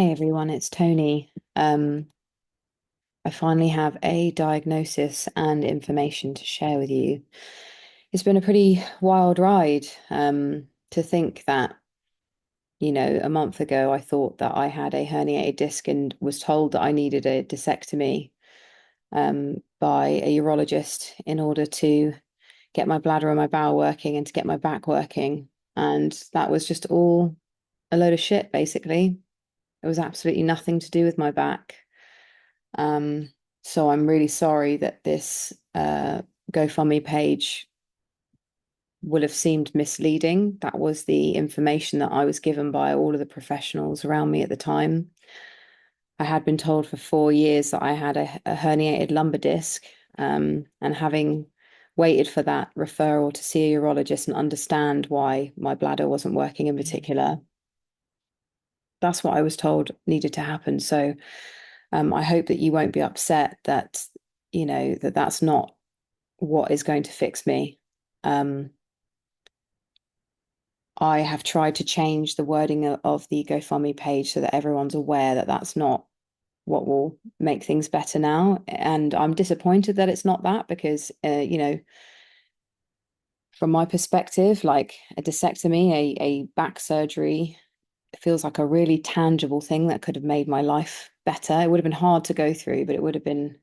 Hey everyone, it's Tony. I finally have a diagnosis and information to share with you. It's been a pretty wild ride. To think that, a month ago I thought that I had a herniated disc and was told that I needed a discectomy by a urologist in order to get my bladder and my bowel working and to get my back working. And that was just all a load of shit, basically. It was absolutely nothing to do with my back. Um, so I'm really sorry that this GoFundMe page will have seemed misleading. That was the information that I was given by all of the professionals around me at the time. I had been told for 4 years that I had a herniated lumbar disc, and having waited for that referral to see a urologist and understand why my bladder wasn't working in particular, that's what I was told needed to happen. So I hope that you won't be upset that, that's not what is going to fix me. Um, I have tried to change the wording of the GoFundMe page so that everyone's aware that that's not what will make things better now. And I'm disappointed that it's not that because, from my perspective, like a discectomy, a back surgery, feels like a really tangible thing that could have made my life better. It would have been hard to go through, but it would have been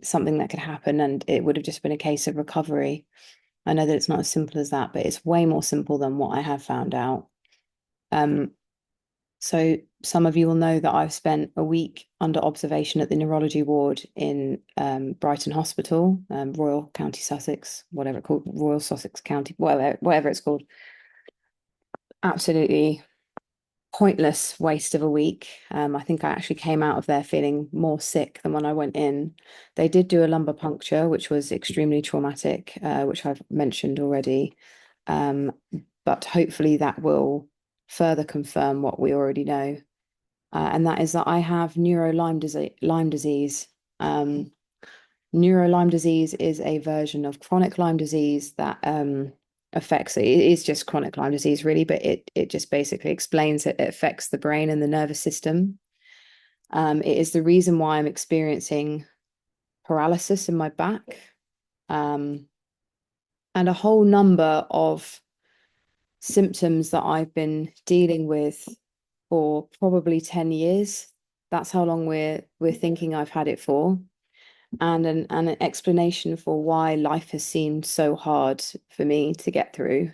something that could happen and it would have just been a case of recovery. I know that it's not as simple as that, but it's way more simple than what I have found out. Um, so some of you will know that I've spent a week under observation at the neurology ward in Brighton Hospital, Royal County Sussex, whatever it's called, Royal Sussex County, whatever it's called. Absolutely pointless waste of a week. I think I actually came out of there feeling more sick than when I went in. They did do a lumbar puncture, which was extremely traumatic, which I've mentioned already. Um, but hopefully that will further confirm what we already know. And that is that I have Lyme disease. Um, Neuro Lyme disease is a version of chronic Lyme disease that affects it is just chronic Lyme disease really, but it just basically explains it affects the brain and the nervous system. It is the reason why I'm experiencing paralysis in my back, um, and a whole number of symptoms that I've been dealing with for probably 10 years. That's how long we're thinking I've had it for. And an explanation for why life has seemed so hard for me to get through.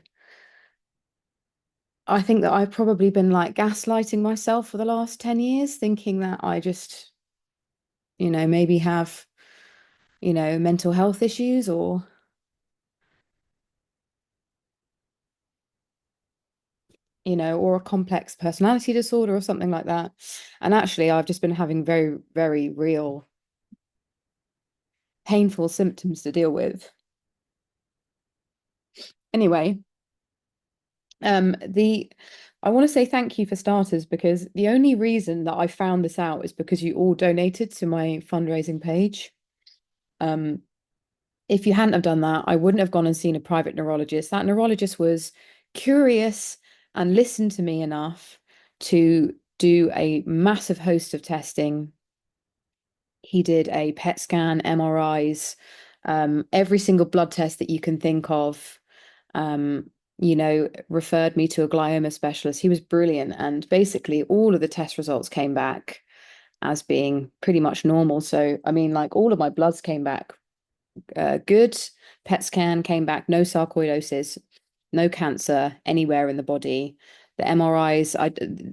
I think that I've probably been like gaslighting myself for the last 10 years, thinking that I just, maybe have, mental health issues or a complex personality disorder or something like that. And actually, I've just been having very, very real, painful symptoms to deal with. Anyway, the I want to say thank you for starters because the only reason that I found this out is because you all donated to my fundraising page. Um, if you hadn't have done that, I wouldn't have gone and seen a private neurologist. That neurologist was curious and listened to me enough to do a massive host of testing. He did a PET scan, MRIs, every single blood test that you can think of. Referred me to a glioma specialist. He was brilliant. And basically, all of the test results came back as being pretty much normal. So, I mean, like all of my bloods came back good. PET scan came back, no sarcoidosis, no cancer anywhere in the body. The MRIs,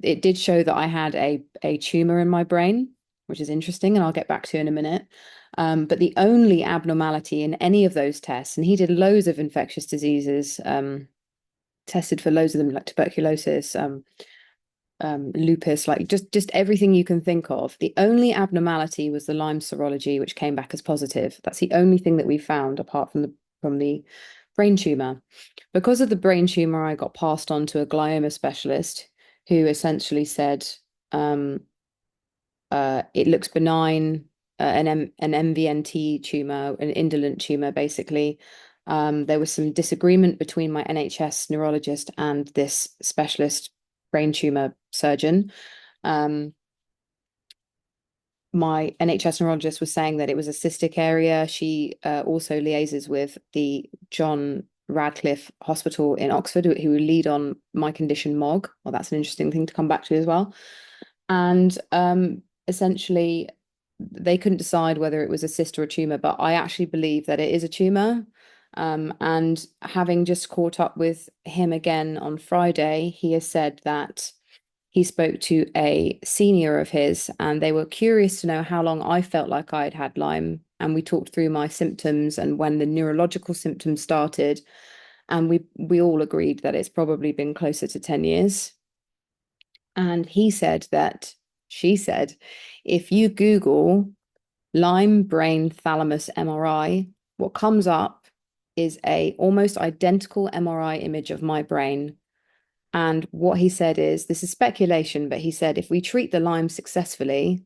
it did show that I had a tumor in my brain, which is interesting, and I'll get back to in a minute. But the only abnormality in any of those tests, and he did loads of infectious diseases, tested for loads of them, like tuberculosis, lupus, like just everything you can think of. The only abnormality was the Lyme serology, which came back as positive. That's the only thing that we found apart from the brain tumor. Because of the brain tumor, I got passed on to a glioma specialist who essentially said, it looks benign, an MVNT tumor, an indolent tumor, basically. There was some disagreement between my NHS neurologist and this specialist brain tumor surgeon. Um, my NHS neurologist was saying that it was a cystic area. She also liaises with the John Radcliffe Hospital in Oxford, who lead on my condition MOG. Well, that's an interesting thing to come back to as well. And essentially, they couldn't decide whether it was a cyst or a tumor, but I actually believe that it is a tumor. And having just caught up with him again on Friday, he has said that he spoke to a senior of his and they were curious to know how long I felt like I'd had Lyme. And we talked through my symptoms and when the neurological symptoms started. And we all agreed that it's probably been closer to 10 years. And she said, if you Google Lyme brain thalamus MRI, what comes up is a almost identical MRI image of my brain. And what he said is, this is speculation, but he said if we treat the Lyme successfully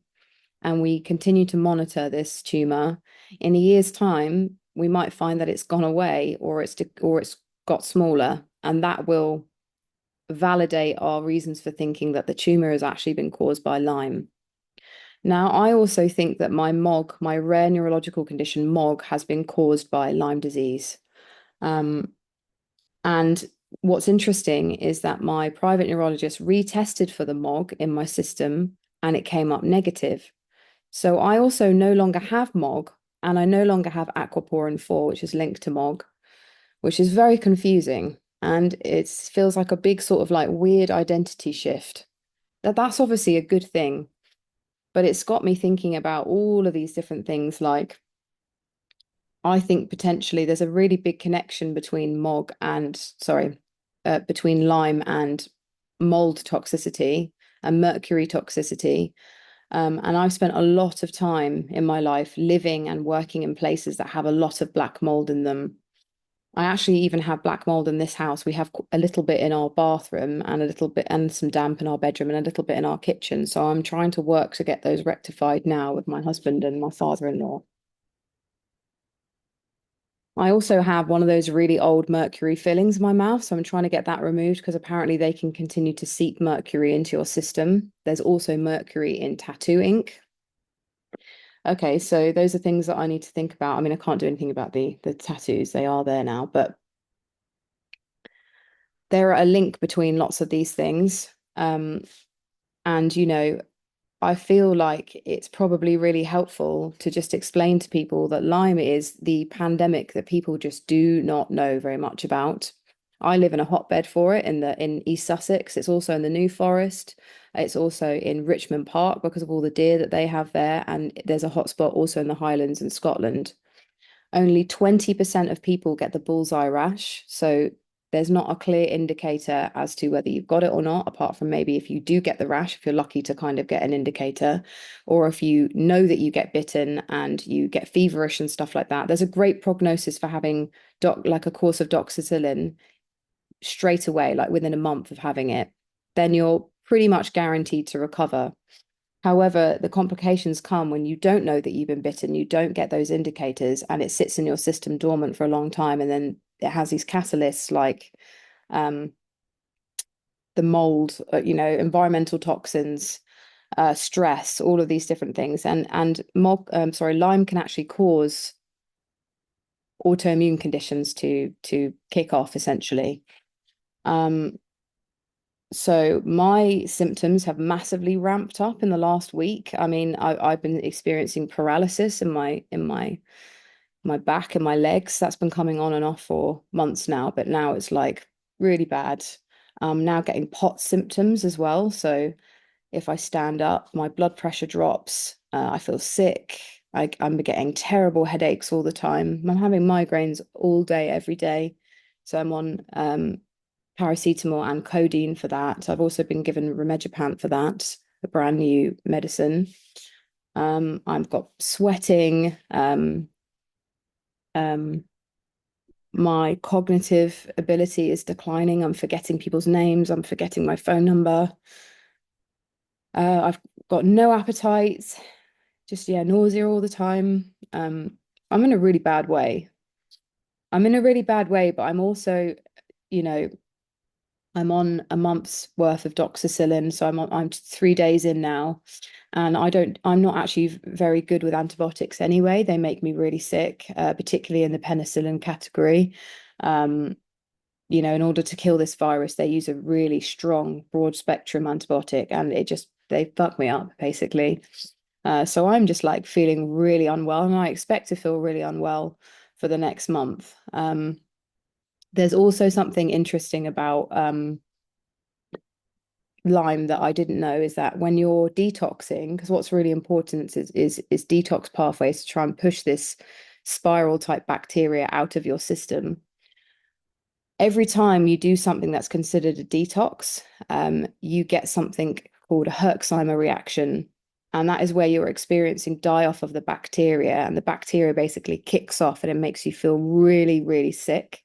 and we continue to monitor this tumor, in a year's time, we might find that it's gone away or it's got smaller, and that will validate our reasons for thinking that the tumor has actually been caused by Lyme. Now, I also think that my MOG, my rare neurological condition MOG, has been caused by Lyme disease. And what's interesting is that my private neurologist retested for the MOG in my system and it came up negative. So I also no longer have MOG and I no longer have aquaporin 4, which is linked to MOG, which is very confusing. And it feels like a big sort of like weird identity shift. That's obviously a good thing, but it's got me thinking about all of these different things. Like, I think potentially there's a really big connection between between Lyme and mold toxicity and mercury toxicity. And I've spent a lot of time in my life living and working in places that have a lot of black mold in them. I actually even have black mold in this house. We have a little bit in our bathroom and a little bit and some damp in our bedroom and a little bit in our kitchen. So I'm trying to work to get those rectified now with my husband and my father-in-law. I also have one of those really old mercury fillings in my mouth, so I'm trying to get that removed because apparently they can continue to seep mercury into your system. There's also mercury in tattoo ink. Okay, so those are things that I need to think about. I mean, I can't do anything about the tattoos. They are there now, but there are a link between lots of these things. And I feel like it's probably really helpful to just explain to people that Lyme is the pandemic that people just do not know very much about. I live in a hotbed for it in East Sussex. It's also in the New Forest. It's also in Richmond Park because of all the deer that they have there. And there's a hotspot also in the Highlands in Scotland. Only 20% of people get the bullseye rash. So there's not a clear indicator as to whether you've got it or not, apart from maybe if you do get the rash, if you're lucky to kind of get an indicator, or if you know that you get bitten and you get feverish and stuff like that. There's a great prognosis for having like a course of doxycycline straight away, like within a month of having it. Then you're pretty much guaranteed to recover. However, the complications come when you don't know that you've been bitten, you don't get those indicators, and it sits in your system dormant for a long time. And then it has these catalysts like the mold, environmental toxins, stress, all of these different things. And Lyme can actually cause autoimmune conditions to kick off essentially. So my symptoms have massively ramped up in the last week. I mean, I've been experiencing paralysis in my back and my legs. That's been coming on and off for months now, but now it's like really bad. I'm now getting POTS symptoms as well. So if I stand up, my blood pressure drops. I feel sick. I'm getting terrible headaches all the time. I'm having migraines all day, every day. So I'm on paracetamol and codeine for that. I've also been given rimegepant for that, a brand new medicine. I've got sweating. My cognitive ability is declining. I'm forgetting people's names. I'm forgetting my phone number. I've got no appetite, just nausea all the time. I'm in a really bad way. I'm in a really bad way, but I'm also, you know, I'm on a month's worth of doxycycline, so I'm 3 days in now, and I'm not actually very good with antibiotics anyway. They make me really sick, particularly in the penicillin category. Um, in order to kill this virus, they use a really strong broad spectrum antibiotic, and they fuck me up basically. So I'm just like feeling really unwell, and I expect to feel really unwell for the next month. There's also something interesting about Lyme that I didn't know, is that when you're detoxing, because what's really important is detox pathways to try and push this spiral type bacteria out of your system. Every time you do something that's considered a detox, you get something called a Herxheimer reaction. And that is where you're experiencing die off of the bacteria, and the bacteria basically kicks off and it makes you feel really, really sick.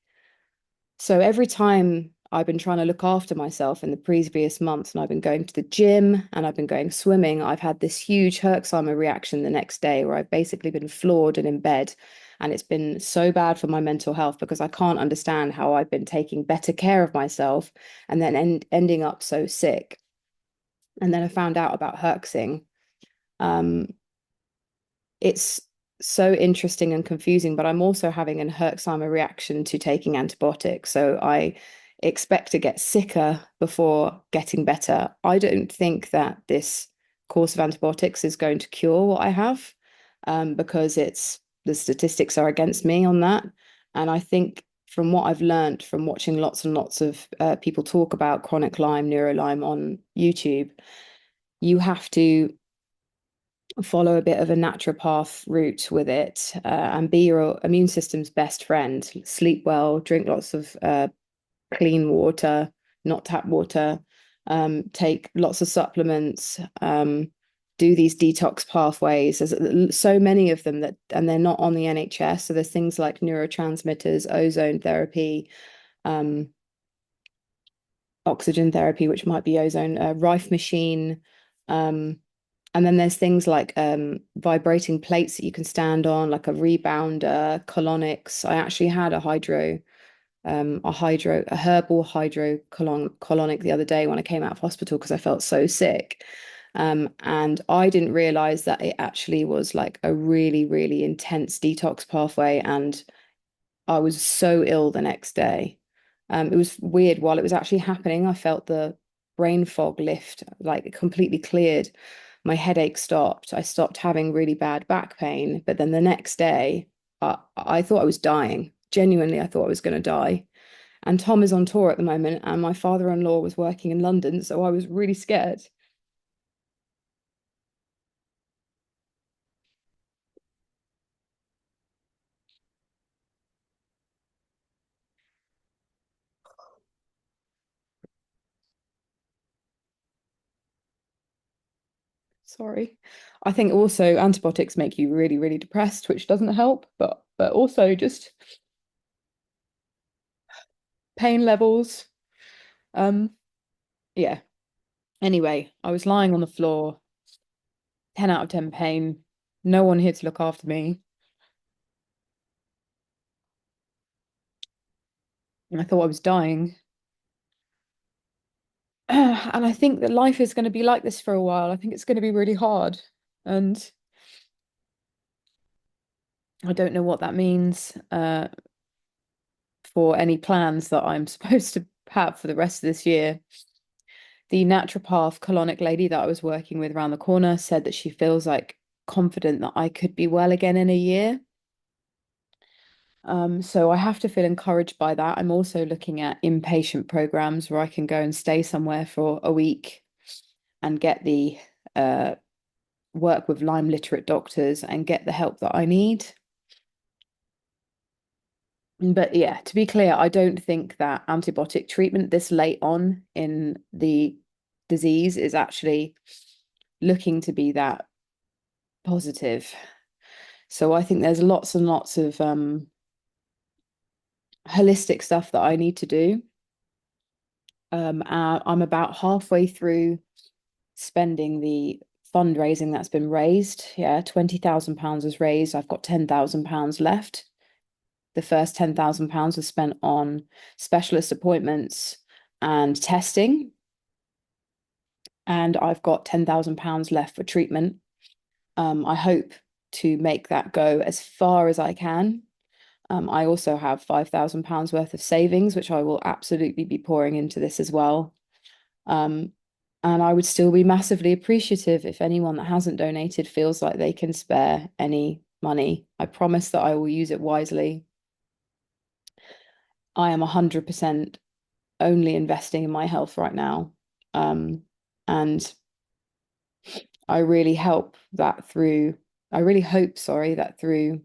So every time I've been trying to look after myself in the previous months, and I've been going to the gym and I've been going swimming, I've had this huge Herxheimer reaction the next day where I've basically been floored and in bed. And it's been so bad for my mental health because I can't understand how I've been taking better care of myself and then ending up so sick. And then I found out about herxing. Um, it's so interesting and confusing, but I'm also having an Herxheimer reaction to taking antibiotics. So I expect to get sicker before getting better. I don't think that this course of antibiotics is going to cure what I have, because the statistics are against me on that. And I think from what I've learned from watching lots and lots of people talk about chronic Lyme, Neuro Lyme on YouTube, you have to follow a bit of a naturopath route with it, and be your immune system's best friend. Sleep well, drink lots of clean water, not tap water, take lots of supplements, do these detox pathways. There's so many of them and they're not on the NHS. So there's things like neurotransmitters, ozone therapy, um, oxygen therapy, which might be ozone, Rife machine. And then there's things like vibrating plates that you can stand on, like a rebounder, colonics. I actually had a herbal colonic the other day when I came out of hospital because I felt so sick. And I didn't realize that it actually was like a really, really intense detox pathway. And I was so ill the next day. It was weird. While it was actually happening, I felt the brain fog lift, like it completely cleared. My headache stopped. I stopped having really bad back pain. But then the next day, I thought I was dying. Genuinely, I thought I was going to die. And Tom is on tour at the moment, and my father-in-law was working in London, so I was really scared. Sorry. I think also antibiotics make you really, really depressed, which doesn't help, but also just pain levels. Um, yeah. Anyway, I was lying on the floor, 10 out of 10 pain, no one here to look after me. And I thought I was dying. And I think that life is going to be like this for a while. I think it's going to be really hard. And I don't know what that means for any plans that I'm supposed to have for the rest of this year. The naturopath colonic lady that I was working with around the corner said that she feels like confident that I could be well again in a year. So I have to feel encouraged by that. I'm also looking at inpatient programs where I can go and stay somewhere for a week and get the work with Lyme literate doctors and get the help that I need. But yeah, to be clear, I don't think that antibiotic treatment this late on in the disease is actually looking to be that positive. So I think there's lots and lots of holistic stuff that I need to do. I'm about halfway through spending the fundraising that's been raised. Yeah, £20,000 was raised. I've got £10,000 left. The first £10,000 was spent on specialist appointments and testing. And I've got £10,000 left for treatment. I hope to make that go as far as I can. I also have £5,000 worth of savings, which I will absolutely be pouring into this as well. And I would still be massively appreciative if anyone that hasn't donated feels like they can spare any money. I promise that I will use it wisely. I am 100% only investing in my health right now. And I really hope, sorry, that through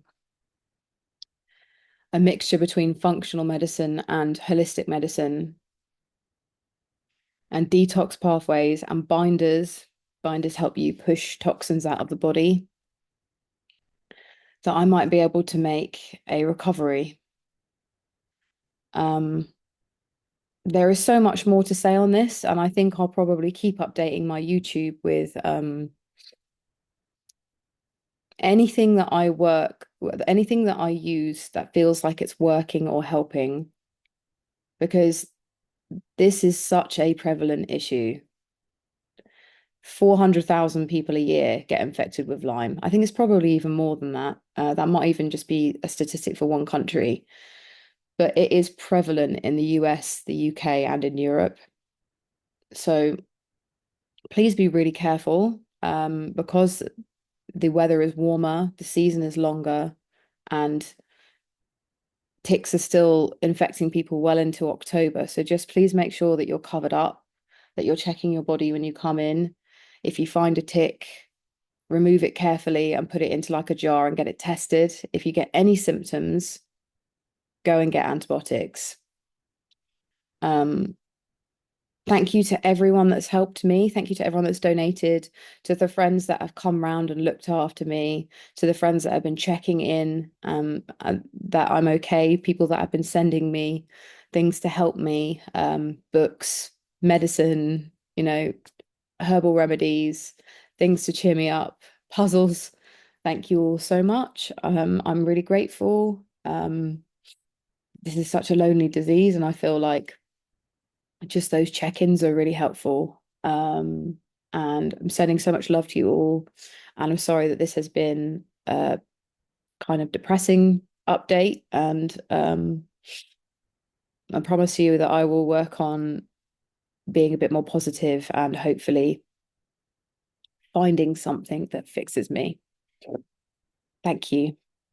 a mixture between functional medicine and holistic medicine and detox pathways and binders help you push toxins out of the body, that I might be able to make a recovery. There is so much more to say on this, and I think I'll probably keep updating my YouTube with anything that I use that feels like it's working or helping, because this is such a prevalent issue. 400,000 people a year get infected with Lyme. I think it's probably even more than that. That might even just be a statistic for one country, but it is prevalent in the US, the UK, and in Europe. So please be really careful, because the weather is warmer, the season is longer, and ticks are still infecting people well into October. So just please make sure that you're covered up, that you're checking your body when you come in. If you find a tick, remove it carefully and put it into like a jar and get it tested. If you get any symptoms, go and get antibiotics. Thank you to everyone that's helped me. Thank you to everyone that's donated, to the friends that have come round and looked after me, to the friends that have been checking in, that I'm okay, people that have been sending me things to help me, books, medicine, herbal remedies, things to cheer me up, puzzles. Thank you all so much. I'm really grateful. This is such a lonely disease, and I feel like just those check-ins are really helpful. And I'm sending so much love to you all. And I'm sorry that this has been a kind of depressing update. And I promise you that I will work on being a bit more positive and hopefully finding something that fixes me. Thank you.